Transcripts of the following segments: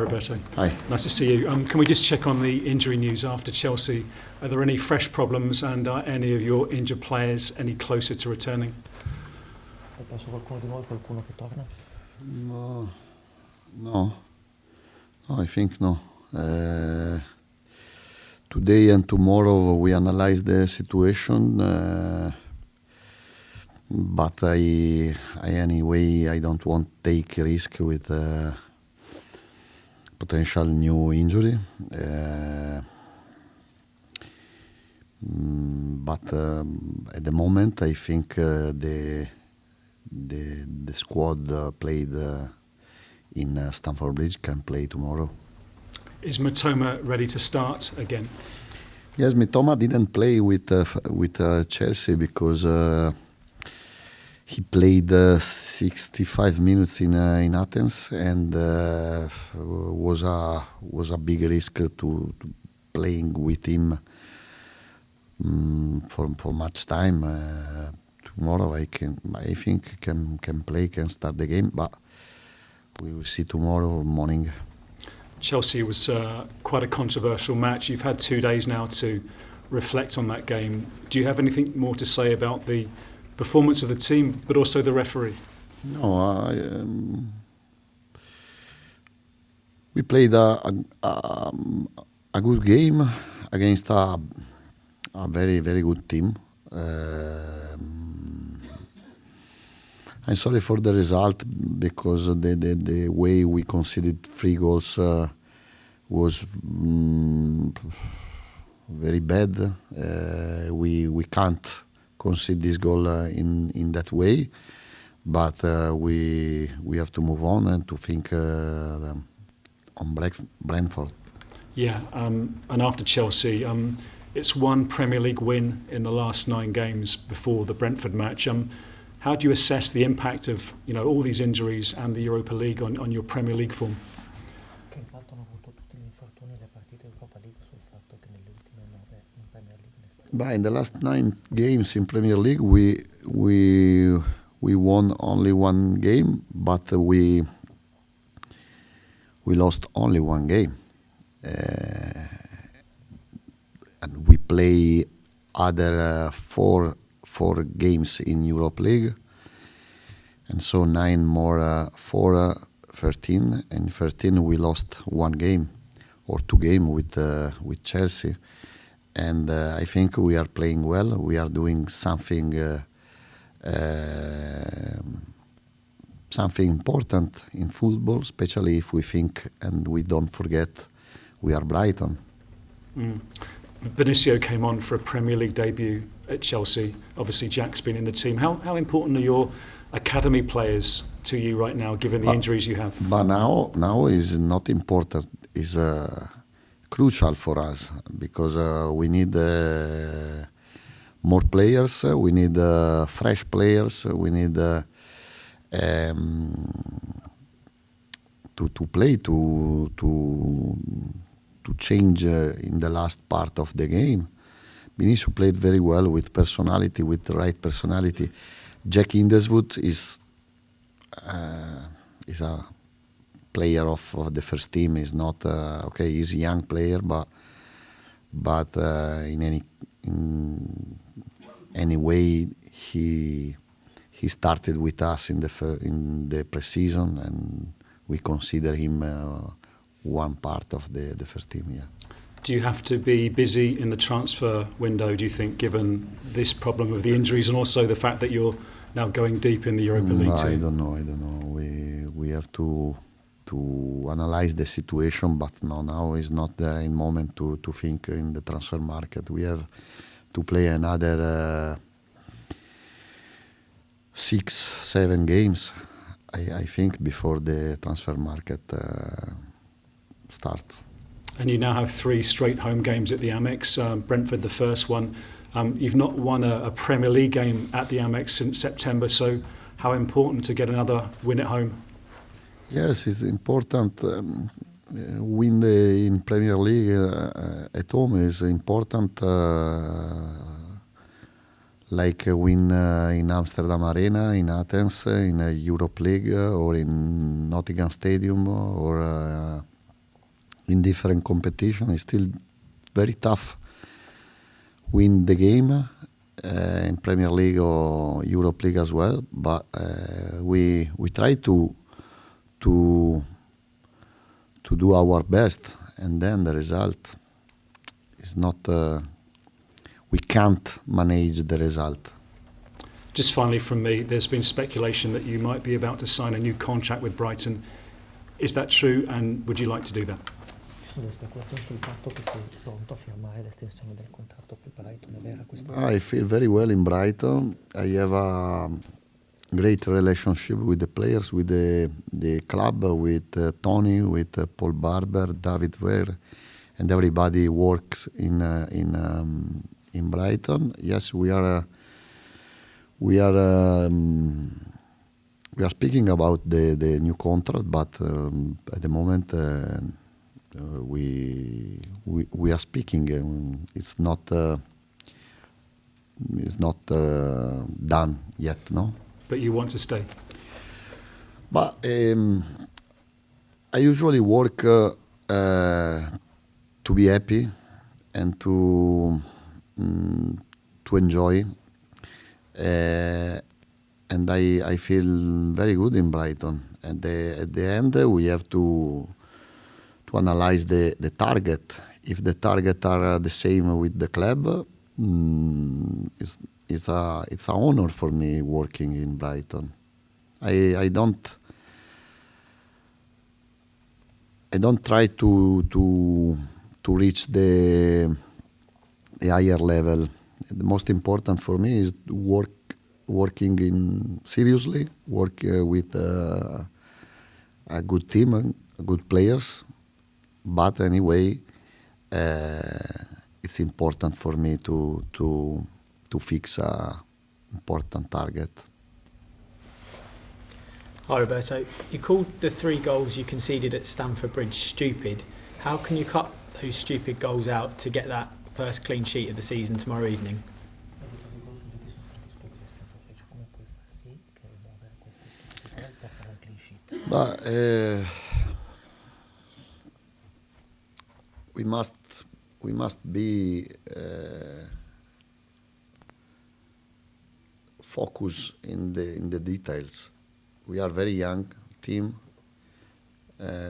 Roberto. Hi. Nice to see you. Can we just check on the injury news after Chelsea? Are there any fresh problems, and are any of your injured players any closer to returning? Hai perso qualcuno di noi, qualcuno che torna? No, I think no. Today and tomorrow we analyze the situation, but I anyway I don't want to take risk with potential new injury. But at the moment I think the squad played in Stamford Bridge can play tomorrow. Is Matoma ready to start again? Yes, Mitoma didn't play with Chelsea because he played 65 minutes in Athens and was a big risk to playing with him for much time. Tomorrow I think can play, can start the game, but we will see tomorrow morning. Chelsea was quite a controversial match. You've had 2 days now to reflect on that game. Do you have anything more to say about the performance of the team, but also the referee? No, we played a good game against a very, very good team. I'm sorry for the result because the way we conceded 3 goals was very bad. We can't concede this goal in that way, but we have to move on and to think on Brentford. Yeah, and after Chelsea, it's one Premier League win in the last 9 games before the Brentford match. How do you assess the impact of all these injuries and the Europa League on your Premier League form? Che impatto hanno avuto tutti gli infortuni e le partite di Europa League sul fatto che nelle ultime 9 in Premier League ne state? But in the last 9 games in Premier League, we won only 1 game, but we lost only 1 game, and we play other 4 games in Europa League, and so 9 more 4, 13, and 13 we lost 1 game or 2 games with Chelsea, and I think we are playing well. We are doing something important in football, especially if we think and we don't forget we are Brighton. Benicio came on for a Premier League debut at Chelsea. Obviously, Jack's been in the team. How important are your academy players to you right now, given the injuries you have? But now is not important. Is crucial for us because we need more players. We need fresh players. We need to play to change in the last part of the game. Benicio played very well with personality, with the right personality. Jack Hindeswood is a player of the first team. Is not okay. He's a young player, but in any way he started with us in the pre-season, and we consider him one part of the first team. Yeah. Do you have to be busy in the transfer window, do you think, given this problem of the injuries and also the fact that you're now going deep in the Europa League too? I don't know. We have to analyze the situation, but now is not the right moment to think in the transfer market. We have to play another 6-7 games, I think, before the transfer market starts. And you now have 3 straight home games at the Amex. Brentford, the first one. You've not won a Premier League game at the Amex since September, so how important to get another win at home? Yes, it's important. Win in Premier League at home is important, like win in Amsterdam Arena, in Athens, in a Europe League, or in Nottingham Stadium, or in different competition. It's still very tough win the game in Premier League or Europe League as well. But we try to do our best, and then the result is not. We can't manage the result. Just finally from me, there's been speculation that you might be about to sign a new contract with Brighton. Is that true, and would you like to do that? Ci sono delle speculazioni sul fatto che sei pronto a firmare l'estensione del contratto per Brighton, è vera questa? I feel very well in Brighton. I have a great relationship with the players, with the club, with Tony, with Paul Barber, David Ware, and everybody works in Brighton. Yes, we are speaking about the new contract, but at the moment we are speaking. It's not done yet, no. But you want to stay? But I usually work to be happy and to enjoy. And I feel very good in Brighton. And at the end, we have to analyze the target. If the target are the same with the club, it's an honor for me working in Brighton. I don't try to reach the higher level. The most important for me is working in seriously, work with a good team and good players. But anyway, it's important for me to fix a important target. Hi Roberto, you called the 3 goals you conceded at Stamford Bridge stupid. How can you cut those stupid goals out to get that first clean sheet of the season tomorrow evening? But we must be focused in the details. We are very young team.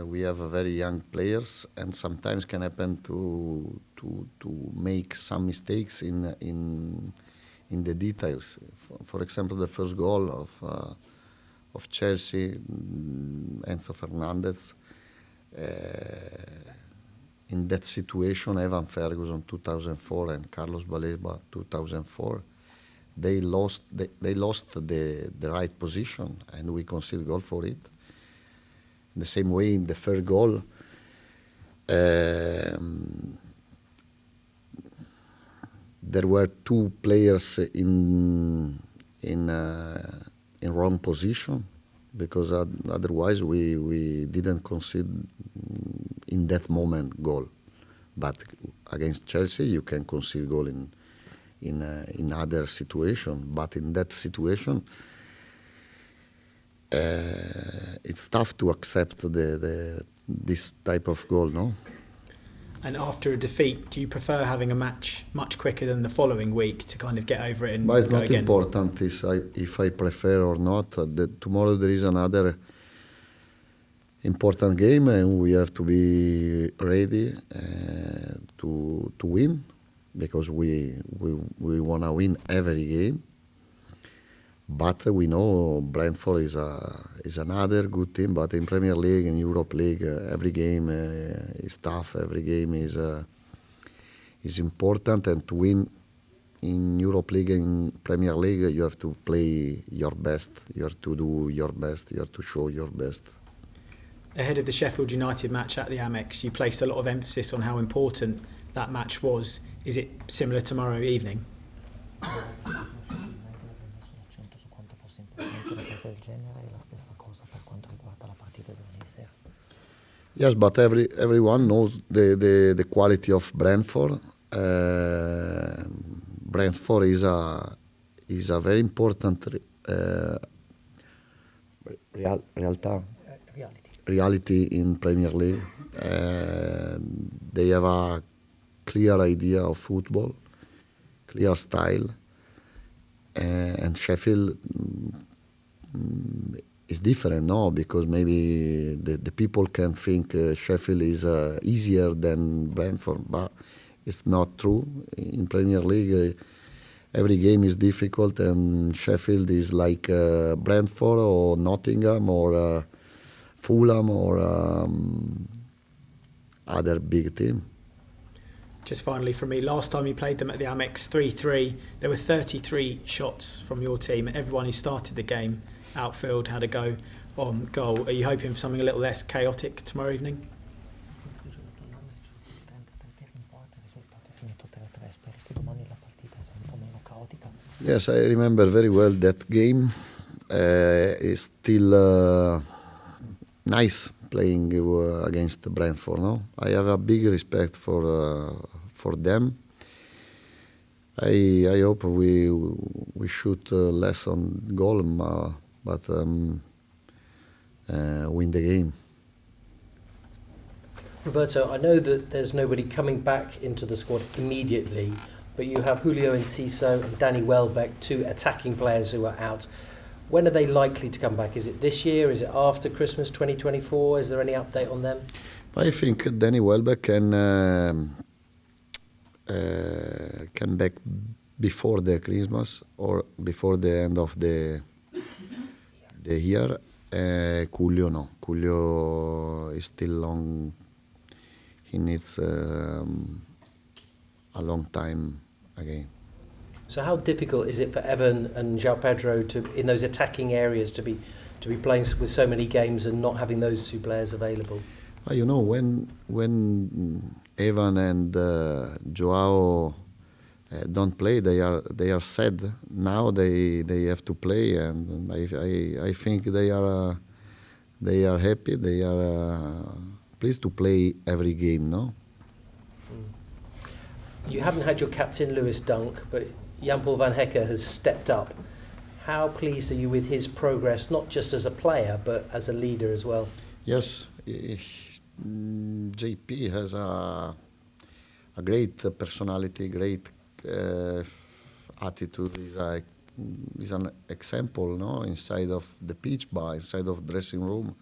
We have a very young players, and sometimes can happen to make some mistakes in the details. For example, the first goal of Chelsea, Enzo Fernandez. In that situation, Evan Ferguson 2004 and Carlos Baleba 2004, they lost the right position, and we conceded goal for it. In the same way, in the third goal, there were 2 players in wrong position, because otherwise we didn't concede in that moment goal. But against Chelsea, you can concede goal in other situation. But in that situation, it's tough to accept this type of goal, no? And after a defeat, do you prefer having a match much quicker than the following week to kind of get over it and but it's go not again? important if I prefer or not. Tomorrow there is another important game, and we have to be ready to win, because we want to win every game. But we know Brentford is another good team. But in Premier League and Europe League, every game is tough. Every game is important, and to win in Europe League and Premier League, you have to play your best. You have to do your best. You have to show your best. Ahead of the Sheffield United match at the Amex, you placed a lot of emphasis on how important that match was. Is it similar tomorrow evening? Yes, but everyone knows the quality of Brentford. Brentford is a very important reality in Premier League. they have a clear idea of football, clear style, and Sheffield is different, no? Because maybe the people can think Sheffield is easier than Brentford, but it's not true. In Premier League, every game is difficult, and Sheffield is like Brentford or Nottingham or Fulham or other big team. Just finally from me, last time you played them at the Amex 3-3, there were 33 shots from your team. Everyone who started the game, outfield, had a go on goal. Are you hoping for something a little less chaotic tomorrow evening? Yes, I remember very well that game. It's still nice playing against Brentford. No, I have a big respect for them. I hope we shoot less on goal, but win the game. Roberto, I know that there's nobody coming back into the squad immediately, but you have Julio Enciso and Danny Welbeck, two attacking players who are out. When are they likely to come back? Is it this year? Is it after Christmas 2024? Is there any update on them? I think Danny Welbeck can back before the Christmas or before the end of the year. Julio no. Julio is still long. He needs a long time again. So how difficult is it for Evan and João Pedro to, in those attacking areas, to be playing with so many games and not having those two players available? Well, you know, when Evan and João don't play, they are sad. Now they have to play, and I think they are happy. They are pleased to play every game. No. You haven't had your captain Lewis Dunk, but Jan-Paul van Hecke has stepped up. How pleased are you with his progress, not just as a player, but as a leader as well? Yes, JP has a great personality, great attitude. Is an example, no, inside of the pitch bar, inside of dressing room.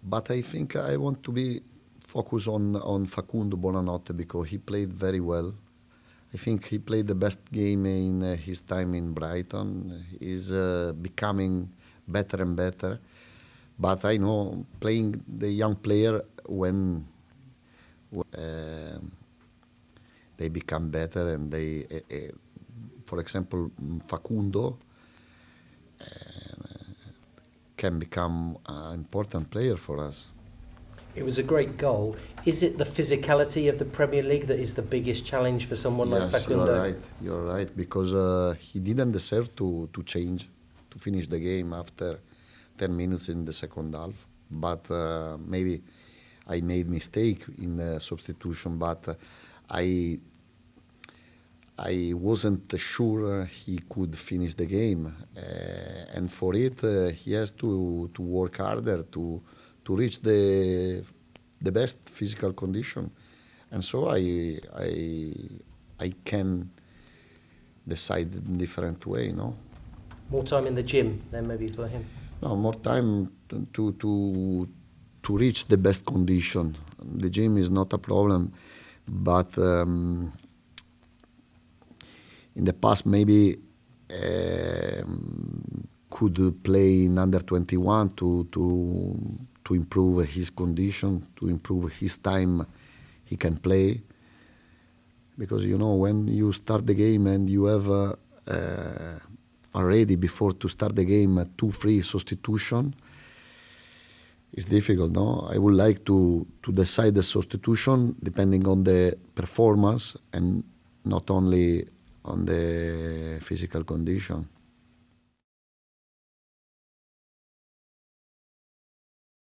But I think I want to be focused on Facundo Buonanotte because he played very well. I think he played the best game in his time in Brighton. He's becoming better and better. But I know playing the young player when they become better and they, for example, Facundo can become an important player for us. It was a great goal. Is it the physicality of the Premier League that is the biggest challenge for someone like Facundo? Yes, you're right, because he didn't deserve to change, to finish the game after 10 minutes in the second half. But maybe I made mistake in the substitution, but I wasn't sure he could finish the game. And for it, he has to work harder to reach the best physical condition, and so I can decide in different way, no. More time in the gym then maybe for him. No, more time to reach the best condition. The gym is not a problem, but in the past maybe could play in under 21 to improve his condition, to improve his time he can play. Because, you know, when you start the game and you have already before to start the game 2-3 substitution, it's difficult, no? I would like to decide the substitution depending on the performance and not only on the physical condition.